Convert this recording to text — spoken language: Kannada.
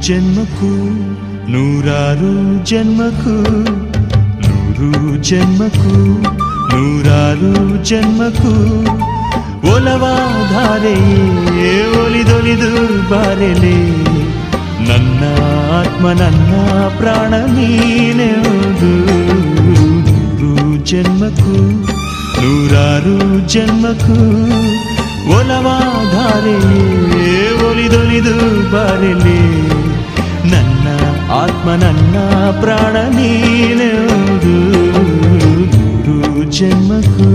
ಜನ್ಮಕ್ಕೂ ನೂರಾರು ಜನ್ಮಕ್ಕೂ ನೂರು ಜನ್ಮಕ್ಕೂ ನೂರಾರು ಜನ್ಮಕ್ಕೂ ಒಲವಾಧಾರೆಯೇ ಒಲಿದೊಲಿದು ಬಾರೆಲೆ ನನ್ನ ಆತ್ಮ ನನ್ನ ಪ್ರಾಣ ನೀನೆವುದು ನೂರು ಜನ್ಮಕ್ಕೂ ನೂರಾರು ಜನ್ಮಕ್ಕೂ ಒಲವಾಧಾರೆಯೇ ಒಲಿದೊಲಿದು ಬಾರೆಲೆ ನನ್ನ ಆತ್ಮ ನನ್ನ ಪ್ರಾಣ ನೀನೆವುದು ನೂರು ಜನ್ಮಕ್ಕೂ